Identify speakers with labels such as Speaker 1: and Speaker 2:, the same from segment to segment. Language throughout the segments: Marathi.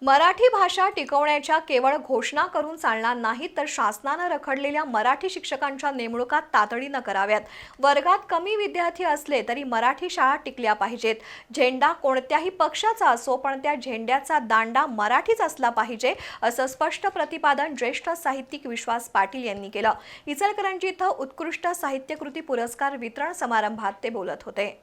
Speaker 1: मराठी भाषा टिकवण्याच्या केवळ घोषणा करून चालणार नाहीत, तर शासनानं रखडलेल्या मराठी शिक्षकांच्या नेमणुका तातडीनं कराव्यात. वर्गात कमी विद्यार्थी असले तरी मराठी शाळा टिकल्या पाहिजेत. झेंडा कोणत्याही पक्षाचा असो, पण त्या झेंड्याचा दांडा मराठीच असला पाहिजे, असं स्पष्ट प्रतिपादन ज्येष्ठ साहित्यिक विश्वास पाटील यांनी केलं. इचलकरंजी इथं उत्कृष्ट साहित्यकृती पुरस्कार वितरण समारंभात ते बोलत होते.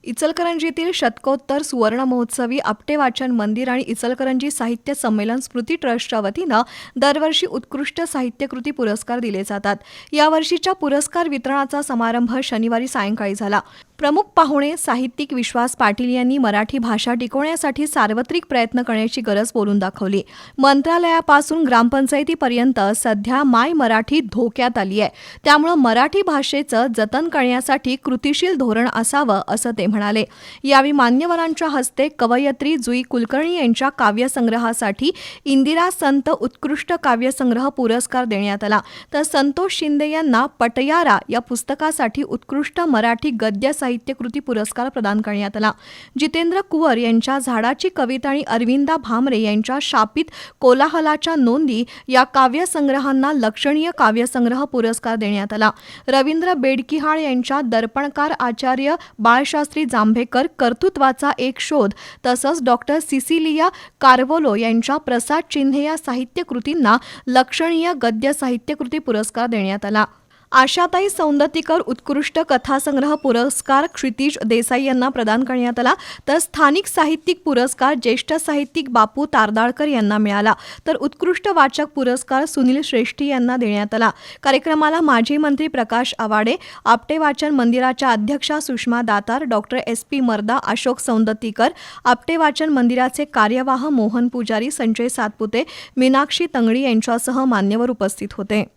Speaker 1: इचलकरंजीतील शतकोत्तर सुवर्ण महोत्सवी आपटे वाचन मंदिर आणि इचलकरंजी साहित्य संमेलन स्मृती ट्रस्टच्या वतीनं दरवर्षी उत्कृष्ट साहित्यकृती पुरस्कार दिले जातात. यावर्षीच्या पुरस्कार वितरणाचा समारंभ शनिवारी सायंकाळी झाला. प्रमुख पाहुणे साहित्यिक विश्वास पाटील यांनी मराठी भाषा टिकवण्यासाठी सार्वत्रिक प्रयत्न करण्याची गरज बोलून दाखवली. मंत्रालयापासून ग्रामपंचायतीपर्यंत सध्या माय मराठी धोक्यात आली आहे. त्यामुळे मराठी भाषेचं जतन करण्यासाठी कृतिशील धोरण असावं, असं ते म्हणाले. यावेळी मान्यवरांच्या हस्ते कवयित्री जुई कुलकर्णी यांच्या काव्यसंग्रहासाठी इंदिरा संत उत्कृष्ट काव्यसंग्रह पुरस्कार देण्यात आला. तर संतोष शिंदे यांना पटयारा या पुस्तकासाठी उत्कृष्ट मराठी गद्य साहित्यकृती पुरस्कार प्रदान करण्यात आला. जितेंद्र कुवर यांच्या झाडाची कविता आणि अरविंदा भामरे यांच्या शापित कोलाहलाच्या नोंदी या काव्यसंग्रहांना लक्षणीय काव्यसंग्रह पुरस्कार देण्यात आला. रवींद्र बेडकिहाळ यांच्या दर्पणकार आचार्य बाळशास्त्री जांभेकर कर्तृत्वाचा एक शोध तसंच डॉक्टर सिसिलिया कार्वोलो यांच्या प्रसाद चिन्हे या साहित्यकृतींना लक्षणीय गद्य साहित्यकृती पुरस्कार देण्यात आला. आशाताई सौंदतीकर उत्कृष्ट कथासंग्रह पुरस्कार क्षितिज देसाई यांना प्रदान करण्यात आला. तर स्थानिक साहित्यिक पुरस्कार ज्येष्ठ साहित्यिक बापू तारदाळकर यांना मिळाला. तर उत्कृष्ट वाचक पुरस्कार सुनील श्रेष्ठी यांना देण्यात आला. कार्यक्रमाला माजी मंत्री प्रकाश आवाडे, आपटे वाचन मंदिराच्या अध्यक्षा सुषमा दातार, डॉक्टर SP मर्दा, अशोक सौंदतीकर, आपटे वाचन मंदिराचे कार्यवाह मोहन पुजारी, संजय सातपुते, मीनाक्षी तंगडी यांच्यासह मान्यवर उपस्थित होते.